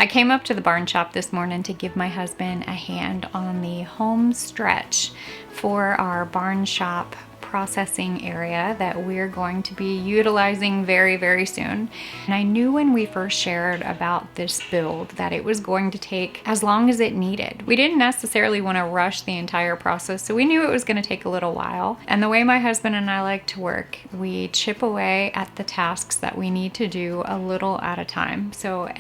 I came up to the barn shop this morning to give my husband a hand on the home stretch for our barn shop processing area that we're going to be utilizing very, very soon. And I knew when we first shared about this build that it was going to take as long as it needed. We didn't necessarily want to rush the entire process, so we knew it was going to take a little while. And the way my husband and I like to work, we chip away at the tasks that we need to do a little at a time. So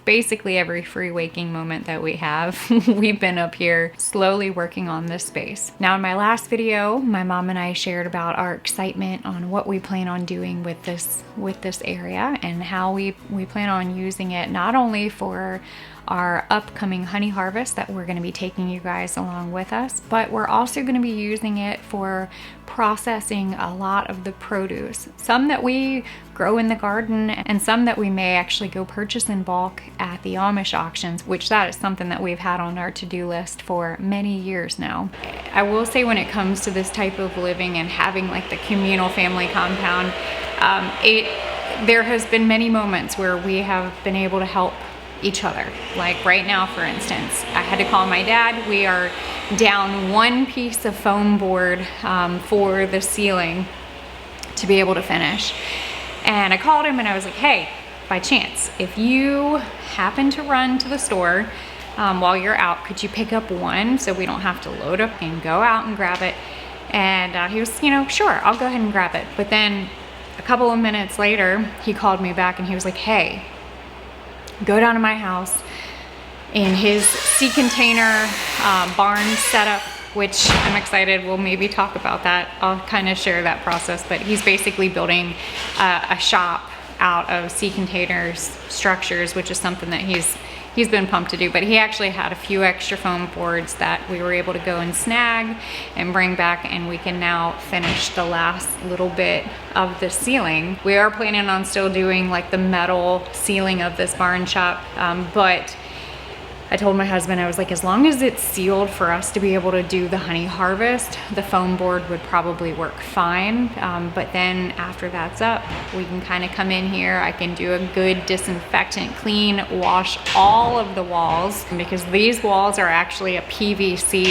basically every free waking moment that we have, we've been up here slowly working on this space. Now in my last video, my mom and I shared about our excitement on what we plan on doing with this area and how we plan on using it not only for our upcoming honey harvest that we're going to be taking you guys along with us, but we're also going to be using it for processing a lot of the produce, some that we grow in the garden and some that we may actually go purchase in bulk at the Amish auctions, which that is something that we've had on our to-do list for many years now. I will say when it comes to this type of living and having like the communal family compound, there has been many moments where we have been able to help each other. Like right now, for instance, I had to call my dad. We are down one piece of foam board for the ceiling to be able to finish. And I called him and I was like, hey, by chance, if you happen to run to the store while you're out, could you pick up one so we don't have to load up and go out and grab it? And he was, sure, I'll go ahead and grab it. But then a couple of minutes later, he called me back and he was like, hey, go down to my house in his sea container barn setup, which I'm excited. We'll maybe talk about that. I'll kind of share that process, but he's basically building a shop out of sea containers structures, which is something that he's been pumped to do. But he actually had a few extra foam boards that we were able to go and snag and bring back, and we can now finish the last little bit of the ceiling. We are planning on still doing like the metal ceiling of this barn shop, but I told my husband, I was like, as long as it's sealed for us to be able to do the honey harvest, the foam board would probably work fine. But then after that's up, we can kind of come in here. I can do a good disinfectant clean, wash all of the walls, because these walls are actually a PVC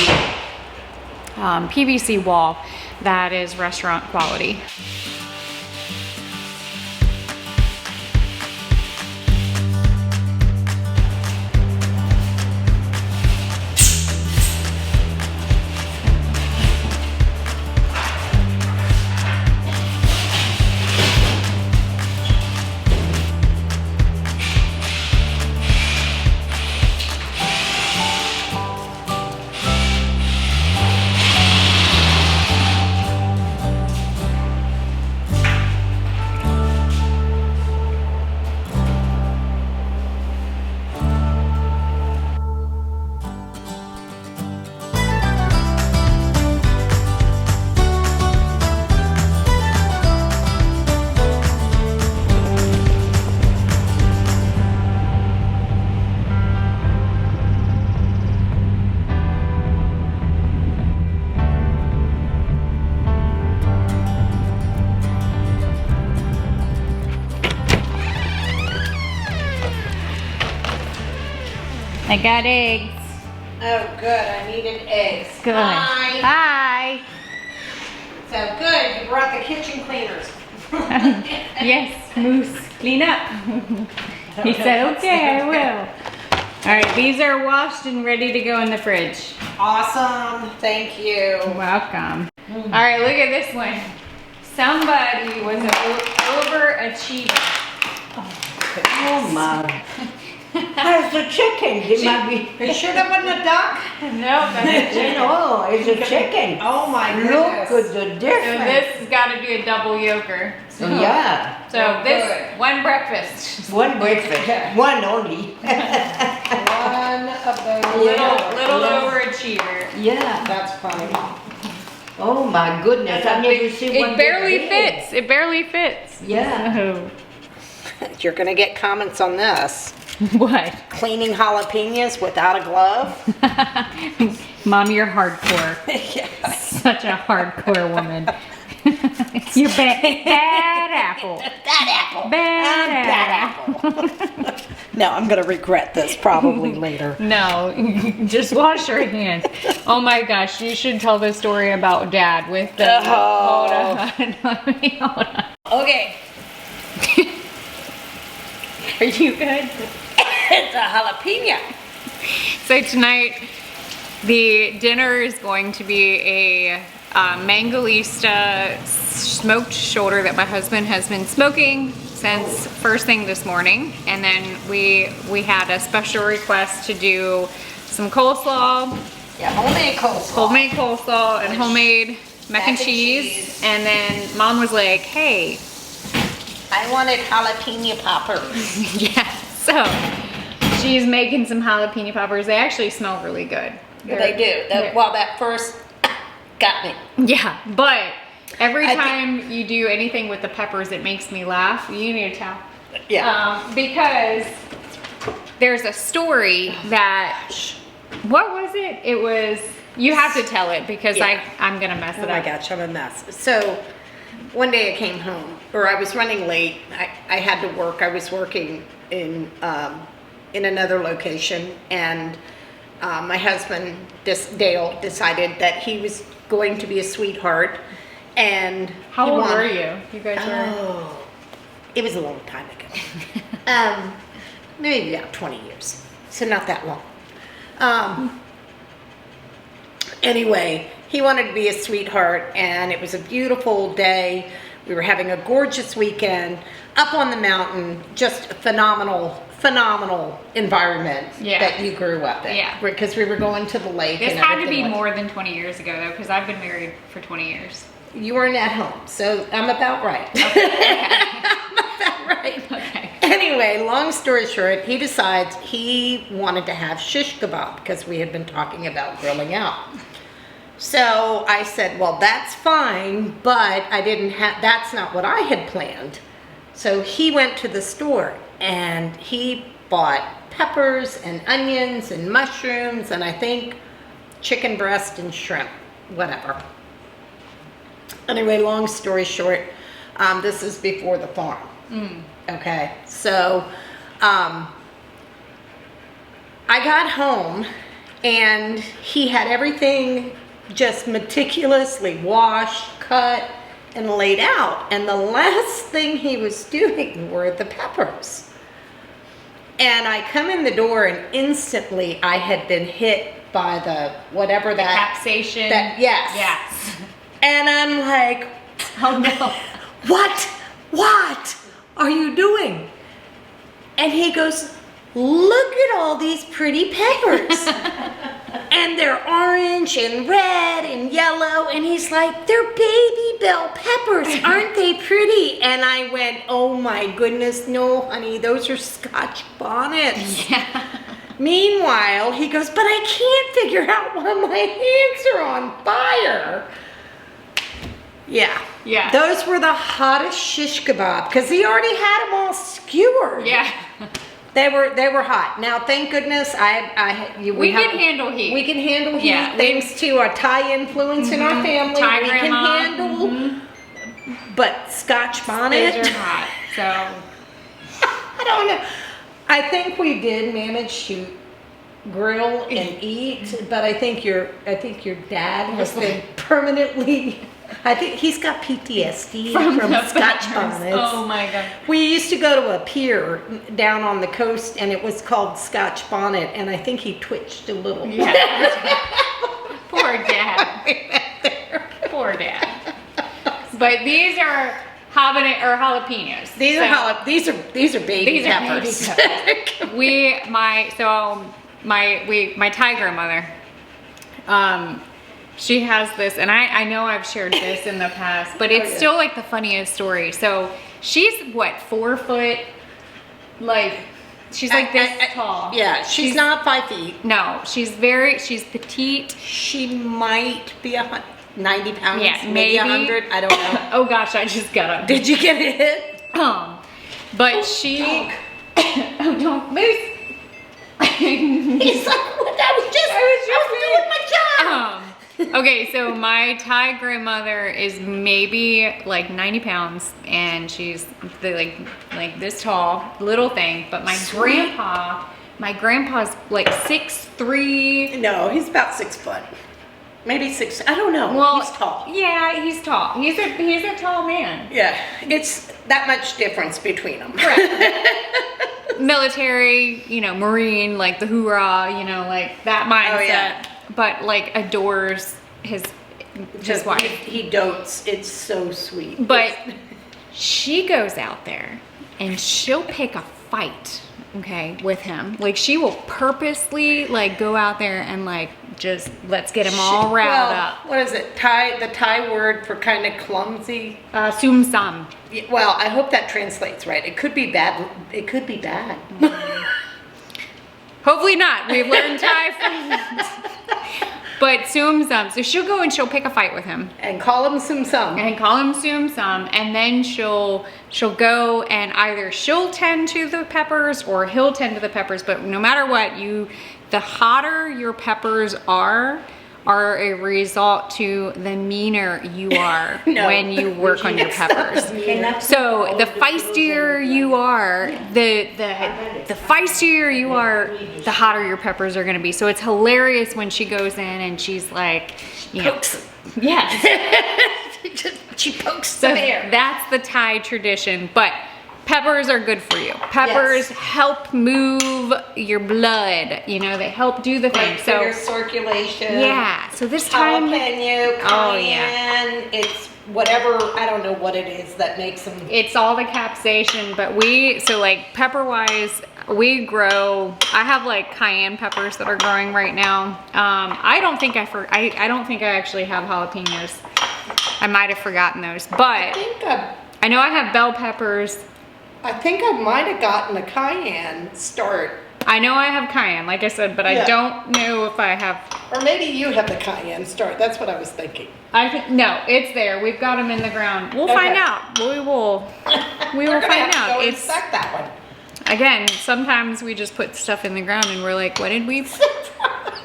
wall that is restaurant quality. I got eggs. Oh, good. I needed eggs. Good. Hi. So good. You brought the kitchen cleaners. Yes, Moose, clean up. He said, okay, I will. All right, these are washed and ready to go in the fridge. Awesome. Thank you. Welcome. All right, look at this one. Somebody was an overachiever. Oh my. That's a chicken. It might be. Are you sure that wasn't a duck? No, that's a chicken. No, it's a chicken. Oh my Look goodness. at the So difference. this has got to be a double yolker. Yeah. So this, good. one breakfast. One breakfast. One only. One of those. Little overachiever. Yeah. That's funny. Oh my goodness. I've never seen one. It barely this big. fits. It barely fits. Yeah. So, You're going to get comments on this. what? Cleaning jalapenos without a glove. Mom, you're hardcore. Yeah. Such a hardcore woman. You bad apple. Bad apple. Bad apple. No, I'm gonna regret this probably later. No, just wash your hands. Oh my gosh, you should tell the story about Dad with the. Hold on. Hold on. Okay. Are you good? It's a jalapeno. So tonight, the dinner is going to be a Mangalista smoked shoulder that my husband has been smoking since first thing this morning. And then we had a special request to do some coleslaw. Yeah, homemade coleslaw. Homemade coleslaw and homemade mac and cheese. And then Mom was like, hey. I wanted jalapeno poppers. Yeah, so she's making some jalapeno poppers. They actually smell really good. They do. Well, that first got me. Yeah, but every time you do anything with the peppers, it makes me laugh. You need a towel. Yeah. Because there's a story that, what was it? It was, you have to tell it because I'm going to mess it up. Oh my gosh, I'm a mess. So one day I came home, or I was running late. I had to work. I was working in another location, and my husband, Dale, decided that he was going to be a sweetheart. And how old were you? You guys were? Oh, it was a long time ago. Maybe about 20 years, so not that long. Anyway, he wanted to be a sweetheart, and it was a beautiful day. We were having a gorgeous weekend up on the mountain, just a phenomenal environment that you grew up in. Yeah. Because we were going to the lake. This had to be more than 20 years ago, though, because I've been married for 20 years. You weren't at home, so I'm about right. Okay. I'm about right. Okay. Anyway, long story short, he decides he wanted to have shish kebab because we had been talking about grilling out. So I said, well, that's fine, but that's not what I had planned. So he went to the store and he bought peppers and onions and mushrooms and I think chicken breast and shrimp, whatever. Anyway, long story short, this is before the farm. Okay, so I got home and he had everything just meticulously washed, cut, and laid out. And the last thing he was doing were the peppers. And I come in the door and instantly I had been hit by the capsation. Yes. And I'm like, oh no. What are you doing? And he goes, look at all these pretty peppers. And they're orange and red and yellow. And he's like, they're baby bell peppers. Aren't they pretty? And I went, oh my goodness, no, honey, those are Scotch bonnets. Yeah. Meanwhile, he goes, but I can't figure out why my hands are on fire. Yeah. Those were the hottest shish kebab because he already had them all skewered. Yeah. They were hot. Now, thank goodness, we can handle heat. We can handle heat. Yeah. Thanks to our Thai influence in our family, Thai we grandma. can handle. But Scotch bonnet. Those are hot. So I don't know. I think we did manage to grill and eat, but I think your dad has been permanently. I think he's got PTSD from Scotch bonnets. Oh my God. We used to go to a pier down on the coast and it was called Scotch bonnet and I think he twitched a little. Yeah. Poor Dad. Poor Dad. But these are jalapenos. These are baby peppers. My Thai grandmother, she has this, and I know I've shared this in the past, but it's still like the funniest story. So she's what, 4 foot, like she's like this tall. Yeah, she's not 5 feet. No, she's petite. She might be 90 pounds. Yeah, maybe 100. I don't know. Oh gosh, I just got up. Did you get hit? But she. Oh, don't move. He's like, I was doing my job. Okay, so my Thai grandmother is maybe like 90 pounds, and she's like this tall, little thing. But my grandpa's like 6'3". No, he's about 6 foot. Maybe 6, I don't know. Well, he's tall. Yeah, he's tall. He's a tall man. Yeah, it's that much difference between them. Right. Military, you know, Marine, like the hoorah, you know, like that mindset. Oh, yeah. But like adores his wife. He dotes. It's so sweet. But she goes out there and she'll pick a fight, okay, with him. Like she will purposely like go out there and like just let's get him all riled up. What is it? The Thai word for kind of clumsy. Sum sam. Yeah, well, I hope that translates right. It could be bad. It could be bad. Hopefully not. We've learned Thai from but sum sam. So she'll go and she'll pick a fight with him. And call him sum sum. And call him sum sum. And then she'll go and either she'll tend to the peppers or he'll tend to the peppers. But no matter what, the hotter your peppers are a result to the meaner you are when you work on your peppers. So the feistier you are, the feistier you are, the hotter your peppers are gonna be. So it's hilarious when she goes in and she's like, you know, Pokes. yes. She pokes So the bear. that's the Thai tradition, but peppers are good for you. Peppers help move your blood. You know, they help do the thing. For your circulation. Yeah. So this time, Jalapeno, cayenne, oh yeah, it's whatever, I don't know what it is that makes them. it's all the capsaicin. But so like pepper wise, we grow. I have like cayenne peppers that are growing right now. I don't think I don't think I actually have jalapenos. I might have forgotten those, but I know I have bell peppers. I think I might have gotten a cayenne start. I know I have cayenne, like I said, but I don't know if I have. Or maybe you have the cayenne start. That's what I was thinking. No, it's there. We've got them in the ground. We'll find out. We will find out. It's inspect that one. Again, sometimes we just put stuff in the ground and we're like, what did we?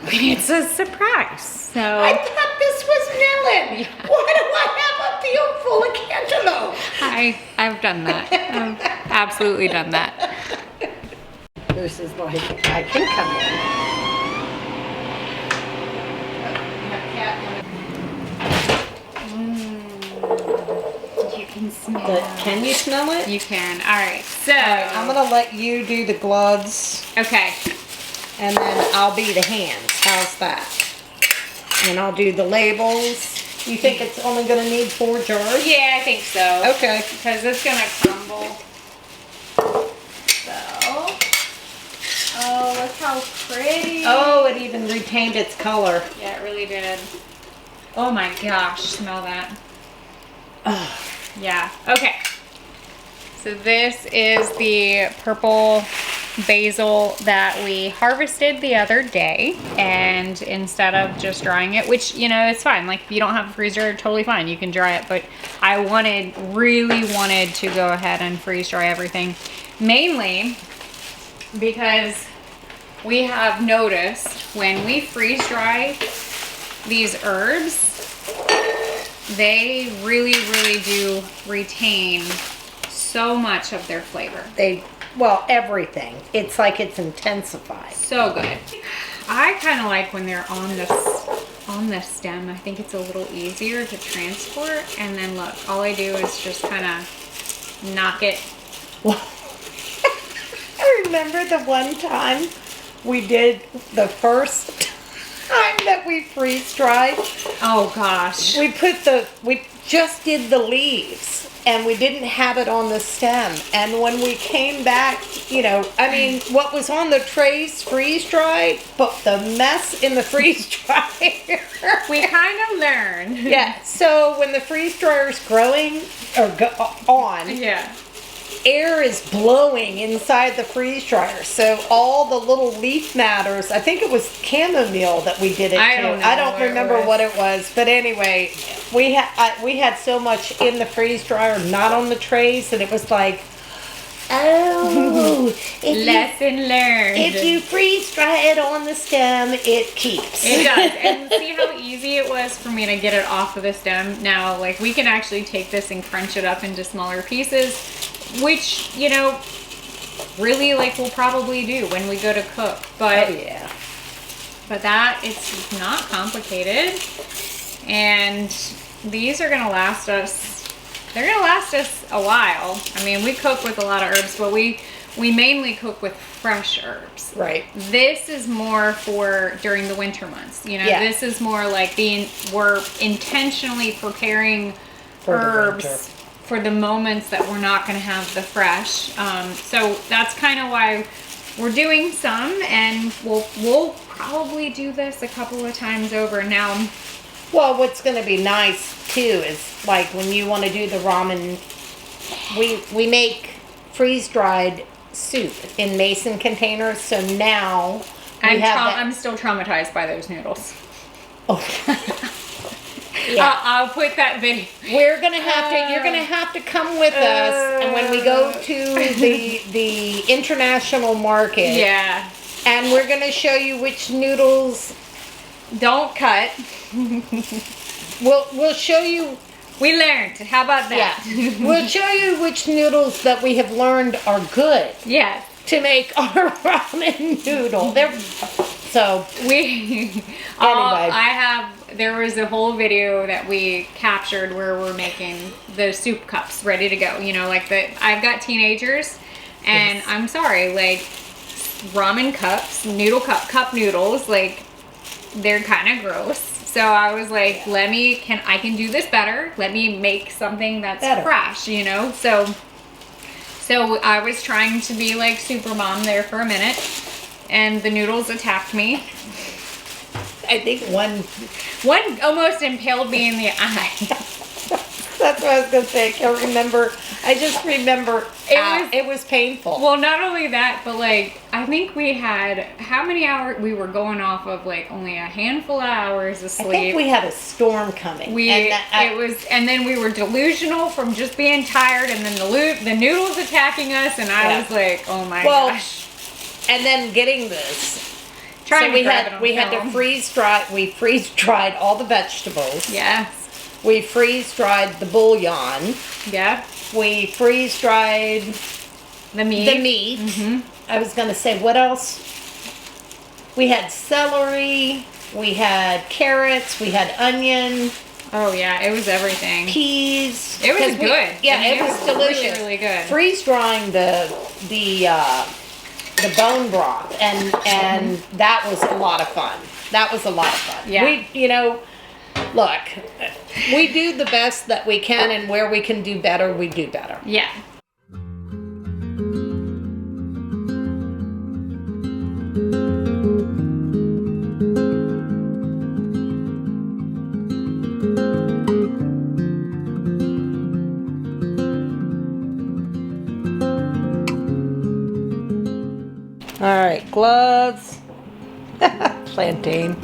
It's a surprise. So I thought this was melon. Why do I have a field full of cantaloupe? I've done that. I've absolutely done that. This is like, I can come in. You can smell. Can you smell it? You can. All right. So I'm gonna let you do the gloves, okay. and then I'll be the hands. How's that? And I'll do the labels. You think it's only gonna need 4 jars? Yeah, I think so. Okay. Because it's gonna crumble. So, oh, look how pretty. Oh, it even retained its color. Yeah, it really did. Oh my gosh, smell that. Yeah, okay. So this is the purple basil that we harvested the other day, and instead of just drying it, which, you know, it's fine, like if you don't have a freezer, totally fine, you can dry it, but I really wanted to go ahead and freeze dry everything, mainly because we have noticed when we freeze dry these herbs, they really do retain so much of their flavor. Well, everything. It's like it's intensified. So good. I kind of like when they're on the stem. I think it's a little easier to transport. And then look, all I do is just kind of knock it. I remember the one time we did the first time that we freeze dried. Oh gosh. We just did the leaves. And we didn't have it on the stem. And when we came back, you know, I mean, what was on the trays freeze-dried, but the mess in the freeze-dryer. We kind of learned. Yeah, so when the freeze-dryer's growing, or on, Yeah. air is blowing inside the freeze-dryer. So all the little leaf matters, I think it was chamomile that we did it to. I don't remember what it was. But anyway, we had so much in the freeze-dryer, not on the trays, and it was like, oh. Ooh, Lesson learned. if you freeze dry it on the stem, it keeps. It does. And see how easy it was for me to get it off of the stem? Now, like, we can actually take this and crunch it up into smaller pieces, which, you know, really, like, we'll probably do when we go to cook. But, Oh, yeah. but that, it's not complicated. And these are going to last us, they're going to last us a while. I mean, we cook with a lot of herbs, but we mainly cook with fresh herbs. Right. This is more for during the winter months. You know, Yeah. this is more like we're intentionally preparing For the herbs winter. for the moments that we're not going to have the fresh. So that's kind of why we're doing some, and we'll probably do this a couple of times over. Now, Well, what's going to be nice too is like when you want to do the ramen, we make freeze-dried soup in mason containers. So now I'm still traumatized by those noodles. Oh. Yeah. I'll put that video. We're gonna have to. You're gonna have to come with us, and when we go to the international market, Yeah. and we're gonna show you which noodles. Don't cut. We'll show you. We learned. How about that? Yeah, we'll show you which noodles that we have learned are good Yes. to make our ramen noodle. So We. There was a whole video that we captured where we're making the soup cups ready to go. You know, like I've got teenagers, and Yes. I'm sorry, like ramen cups, cup noodles, like they're kind of gross. So I was like, I can do this better. Let me make something that's Better. fresh, you know? So I was trying to be like super mom there for a minute, and the noodles attacked me. I think one. One almost impaled me in the eye. That's what I was gonna say. I can't remember. I just remember it was painful. Well, not only that, but like, I think we had, how many hours? We were going off of like only a handful of hours of sleep. I think we had a storm coming. And then we were delusional from just being tired, and then the noodles attacking us, and I was like, oh my gosh. And then getting this. Trying So to grab it on we had to film. freeze dry. We freeze dried all the vegetables. Yes. We freeze dried the bouillon. Yeah. We freeze dried The meat. the meat. I was gonna say, what else? We had celery. We had carrots. We had onion. Oh yeah, it was everything. Peas. It was 'Cause good. Yeah, I mean, it was delicious. Really, really good. Freeze drying the bone broth, and that was a lot of fun. That was a lot of fun. Yeah. Look, we do the best that we can, and where we can do better, we do better. Yeah. All right, gloves, plantain,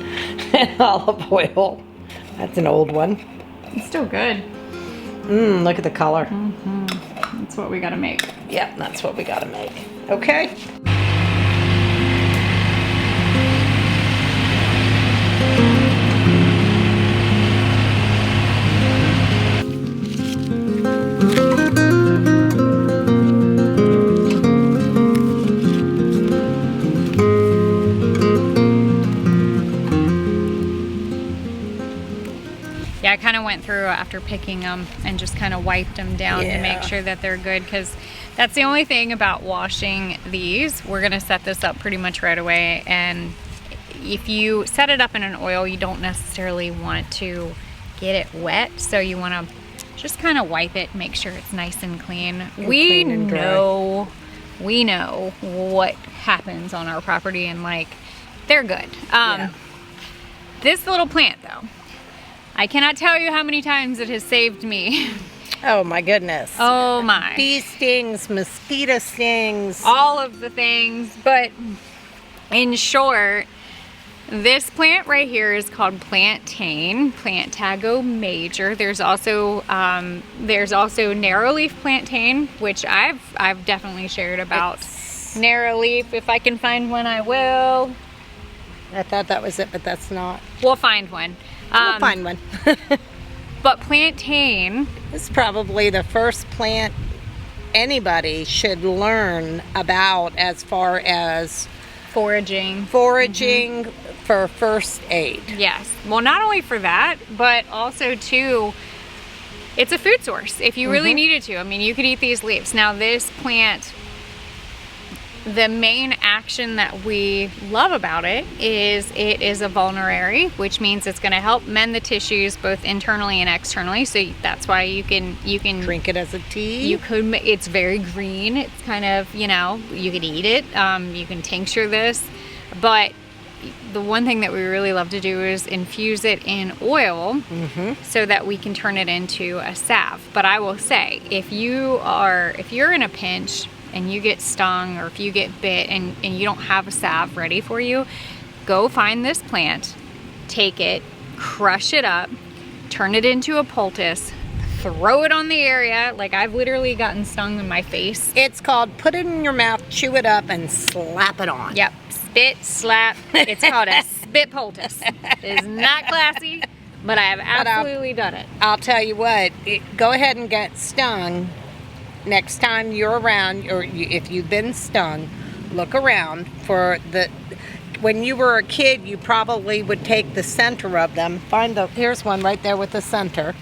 and olive oil. That's an old one. It's still good. Look at the color. That's what we gotta make. Yep, that's what we gotta make. Okay. Yeah, I kind of went through after picking them and just kind of wiped them down to make sure that they're good, because that's the only thing about washing these. We're gonna set this up pretty much right away, and if you set it up in an oil, you don't necessarily want to get it wet, so you want to just kind of wipe it, make sure it's nice and clean. We know what happens on our property, and like, they're good. This little plant though, I cannot tell you how many times it has saved me. Oh my goodness. Oh my. Bee stings, mosquito stings. All of the things, but in short, this plant right here is called Plantain, Plantago major. There's also narrow leaf plantain, which I've definitely shared about. narrow leaf. If I can find one, I will. I thought that was it, but that's not. We'll find one. We'll find one. But plantain, This is probably the first plant anybody should learn about as far as foraging. For first aid. Yes. Well, not only for that, but also too, it's a food source if you really needed to. I mean, you could eat these leaves. Now this plant, the main action that we love about it is a vulnerary, which means it's going to help mend the tissues both internally and externally. So that's why you can Drink it as a tea. You could. It's very green. It's kind of, you know, you could eat it. You can tincture this, but the one thing that we really love to do is infuse it in oil so that we can turn it into a salve. But I will say, if you're in a pinch and you get stung, or if you get bit and you don't have a salve ready for you, go find this plant, take it, crush it up, turn it into a poultice, throw it on the area. Like, I've literally gotten stung in my face. It's called put it in your mouth, chew it up, and slap it on. Yep, spit, slap. It's called a spit poultice. It is not classy, but I have absolutely done it. I'll tell you what, go ahead and get stung. Next time you're around, or if you've been stung, look around for when you were a kid, you probably would take the center of them. Here's one right there with the center.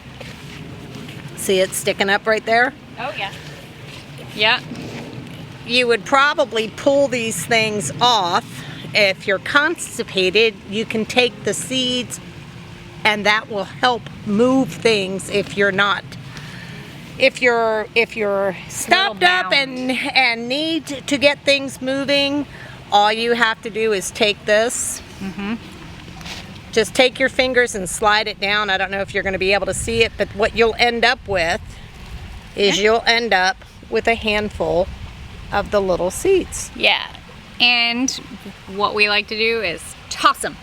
See it sticking up right there? Oh, yeah. Yeah. You would probably pull these things off. If you're constipated, you can take the seeds, and that will help move things if you're not. If you're stopped up and need to get things moving, all you have to do is take this. Just take your fingers and slide it down. I don't know if you're going to be able to see it, but what you'll end up with is you'll end up with a handful of the little seeds. Yeah. And what we like to do is toss them.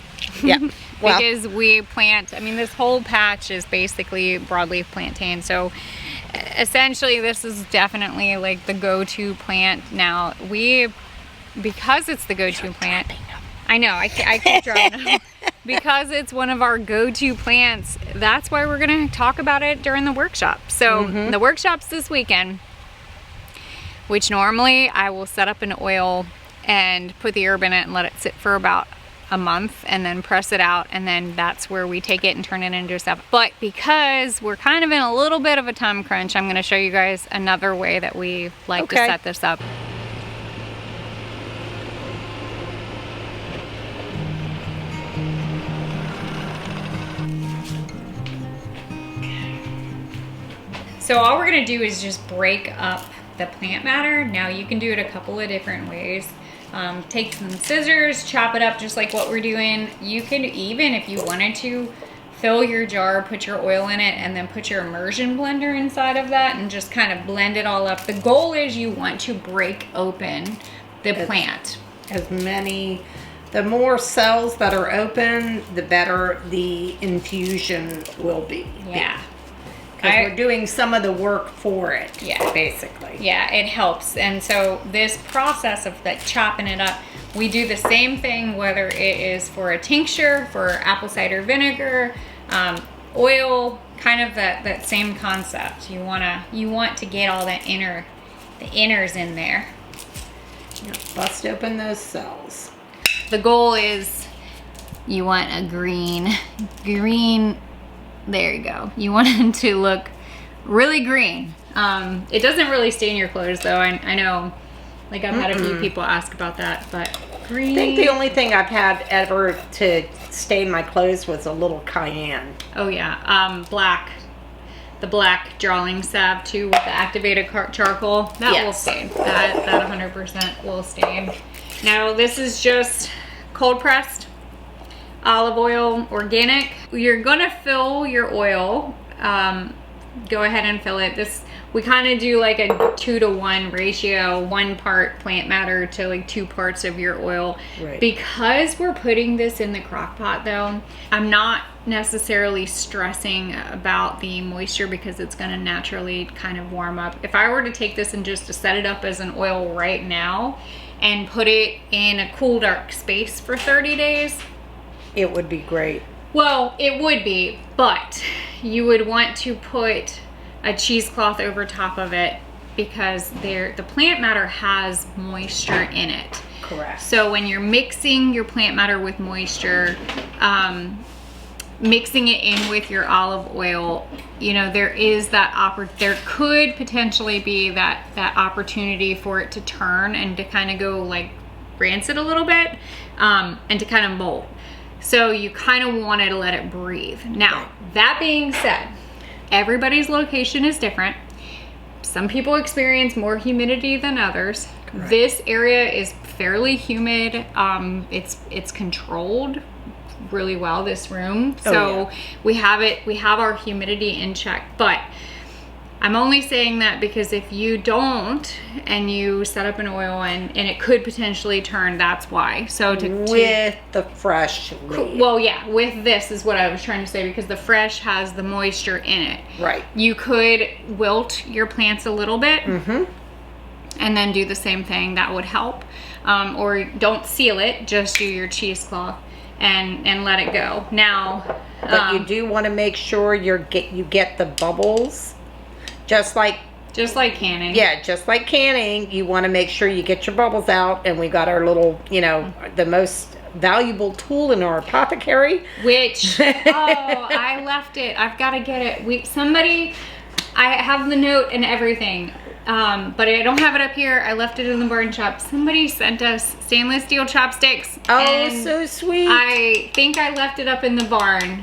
Yeah. Well, because we plant, I mean, this whole patch is basically broadleaf plantain. So essentially this is definitely like the go-to plant. Now because it's the go-to plant, I know, I keep dropping them. Because it's one of our go-to plants, that's why we're going to talk about it during the workshop. So the workshop's this weekend, which normally I will set up an oil and put the herb in it and let it sit for about a month and then press it out, and then that's where we take it and turn it into stuff. But because we're kind of in a little bit of a time crunch, I'm going to show you guys another way that we like to set this up. So all we're gonna do is just break up the plant matter. Now you can do it a couple of different ways. Take some scissors, chop it up just like what we're doing. You can even, if you wanted to, fill your jar, put your oil in it, and then put your immersion blender inside of that and just kind of blend it all up. The goal is you want to break open the plant. The more cells that are open, the better the infusion will be. Yeah. Because we're doing some of the work for it, basically. Yeah, it helps. And so this process of like chopping it up, we do the same thing whether it is for a tincture, for apple cider vinegar, oil, kind of that same concept. You want to get all the inners in there. Bust open those cells. The goal is you want a green, there you go. You want it to look really green. It doesn't really stain your clothes though. I know, like I've had a few people ask about that, but green. I think the only thing I've had ever to stain my clothes was a little cayenne. Oh yeah, the black drawing salve too with the activated charcoal. That will stain. That 100% will stain. Now this is just cold pressed olive oil, organic. You're gonna fill your oil. Go ahead and fill it. we kind of do like a 2-to-1 ratio, 1 part plant matter to like 2 parts of your oil. Right. Because we're putting this in the crock pot though, I'm not necessarily stressing about the moisture because it's going to naturally kind of warm up. If I were to take this and just to set it up as an oil right now and put it in a cool, dark space for 30 days, It would be great. well, it would be, but you would want to put a cheesecloth over top of it because the plant matter has moisture in it. Correct. So when you're mixing your plant matter with moisture, mixing it in with your olive oil, you know, there is that there could potentially be that opportunity for it to turn and to kind of go like rancid a little bit, and to kind of mold. So you kind of want to let it breathe. Now, that being said, everybody's location is different. Some people experience more humidity than others. Correct. This area is fairly humid. It's controlled really well, this room. So we have our humidity in check. But I'm only saying that because if you don't and you set up an oil and it could potentially turn, that's why. So with the fresh leaf. Well, yeah, with this is what I was trying to say, because the fresh has the moisture in it. Right. You could wilt your plants a little bit and then do the same thing. That would help. Or don't seal it, just do your cheesecloth and let it go. Now, but you do want to make sure you get the bubbles, just like canning. Yeah, just like canning, you want to make sure you get your bubbles out. And we got our little, you know, the most valuable tool in our apothecary. Which, I left it. I've got to get it. I have the note and everything, but I don't have it up here. I left it in the barn shop. Somebody sent us stainless steel chopsticks. Oh, so sweet. I think I left it up in the barn.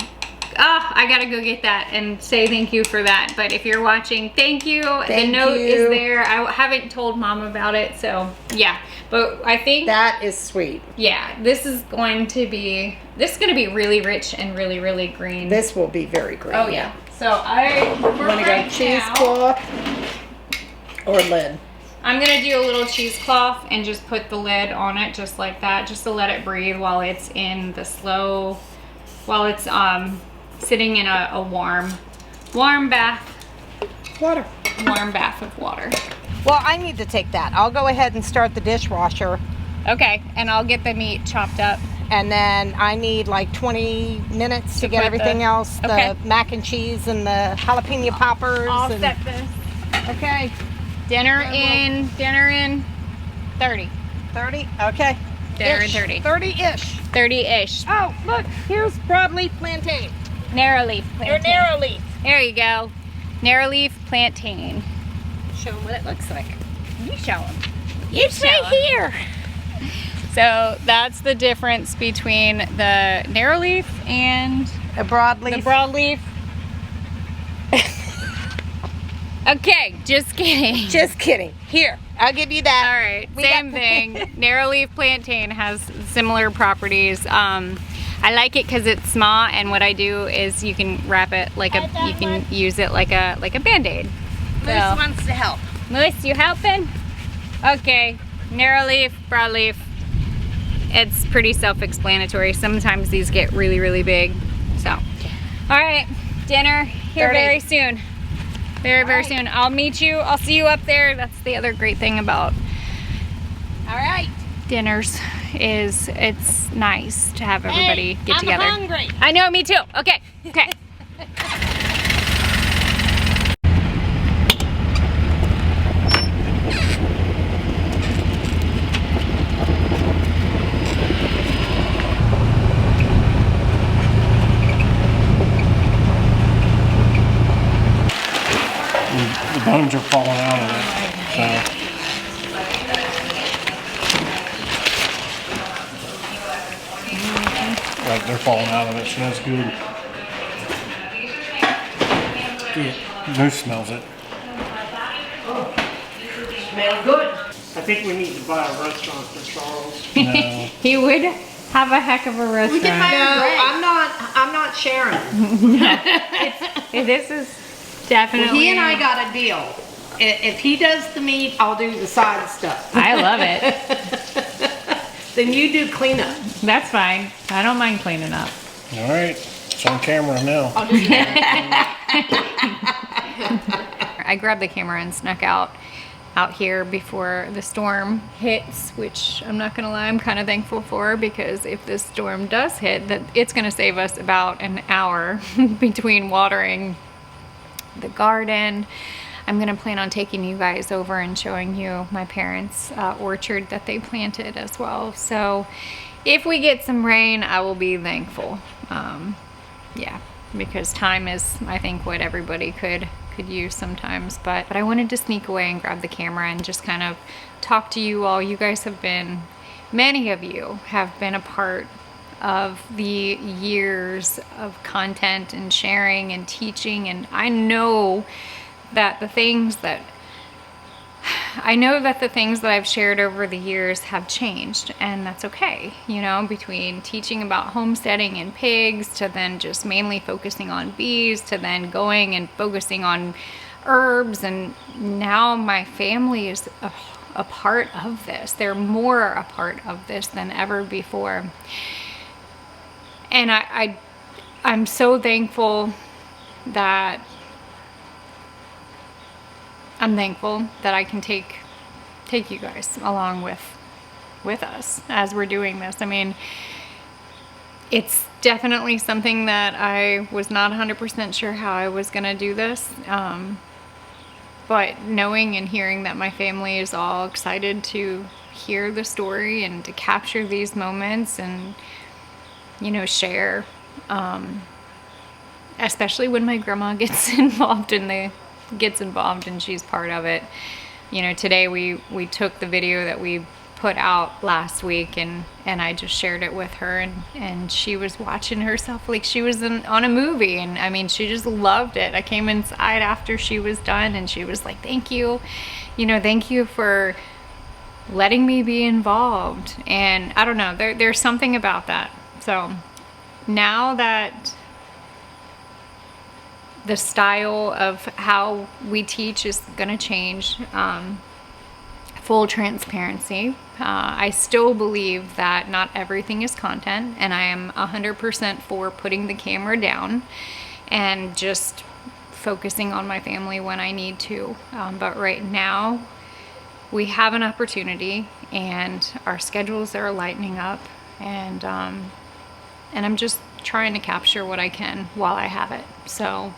I gotta go get that and say thank you for that. But if you're watching, thank you. The note is there. I haven't told Mom about it, so yeah. But I think that is sweet. Yeah, this is going to be really rich and really, really green. This will be very green. Oh yeah. So we're gonna go cheesecloth or lid. I'm gonna do a little cheesecloth and just put the lid on it just like that, just to let it breathe while it's in the while it's sitting in a warm bath of water. Well, I need to take that. I'll go ahead and start the dishwasher. Okay, and I'll get the meat chopped up. And then I need like 20 minutes to get everything else, the mac and cheese and the jalapeno poppers. I'll set this. Okay. Dinner in 30. 30? Okay. Dinner in 30. 30-ish. 30-ish. Oh, look, here's broadleaf plantain. Narrowleaf plantain. Or narrowleaf. There you go. Narrowleaf plantain. Show them what it looks like. You show them. It's right here. So that's the difference between the narrowleaf and a broadleaf. The broadleaf. Okay, just kidding. Just kidding. Here, I'll give you that. All right, same thing. Narrowleaf plantain has similar properties. I like it because it's small, and what I do is you can wrap it like you can use it like a Band-Aid. Moose wants to help. Moose, you helping? Okay, narrowleaf, broadleaf. It's pretty self-explanatory. Sometimes these get really, really big. So, all right, dinner here 30. very soon. Very soon. I'll meet you. I'll see you up there. That's the other great thing about dinners is it's nice to have everybody get together. I'm hungry. I know, me too. Okay. The bones are falling out of it. So. Like they're falling out of it, so that's good. Moose smells it. Smell good. I think we need to buy a restaurant for Charles. No. He would have a heck of a restaurant. We can hire I'm not sharing. This is definitely. Well, he and I got a deal. If he does the meat, I'll do the side stuff. I love it. Then you do cleanup. That's fine. I don't mind cleaning up. All right, it's on camera now. I grabbed the camera and snuck out here before the storm hits, which I'm not gonna lie, I'm kind of thankful for, because if this storm does hit, that it's gonna save us about an hour between watering the garden. I'm gonna plan on taking you guys over and showing you my parents' orchard that they planted as well. So if we get some rain, I will be thankful. Yeah, because time is, I think, what everybody could use sometimes. But I wanted to sneak away and grab the camera and just kind of talk to you all. You guys have been, many of you have been a part of the years of content and sharing and teaching, and I know that the things that I've shared over the years have changed, and that's okay. You know, between teaching about homesteading and pigs, to then just mainly focusing on bees, to then going and focusing on herbs, and now my family is a part of this. They're more a part of this than ever before. And I'm so thankful that I can take you guys along with us as we're doing this. I mean, it's definitely something that I was not 100% sure how I was gonna do this. But knowing and hearing that my family is all excited to hear the story and to capture these moments and, you know, share, especially when my grandma gets involved and she's part of it. You know, today we took the video that we put out last week, and I just shared it with her, and she was watching herself like she was on a movie, and I mean, she just loved it. I came inside after she was done, and she was like, thank you, you know, thank you for letting me be involved. And I don't know, there's something about that. So now that the style of how we teach is going to change, full transparency, I still believe that not everything is content, and I am 100% for putting the camera down and just focusing on my family when I need to. But right now we have an opportunity, and our schedules are lightening up, and I'm just trying to capture what I can while I have it. So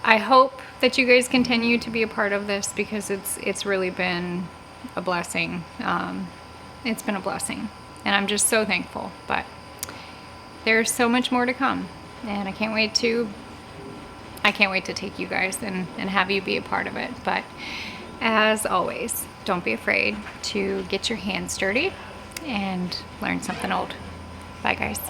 I hope that you guys continue to be a part of this, because it's really been a blessing. It's been a blessing, and I'm just so thankful. But there's so much more to come, and I can't wait to take you guys and have you be a part of it. But as always, don't be afraid to get your hands dirty and learn something old. Bye, guys.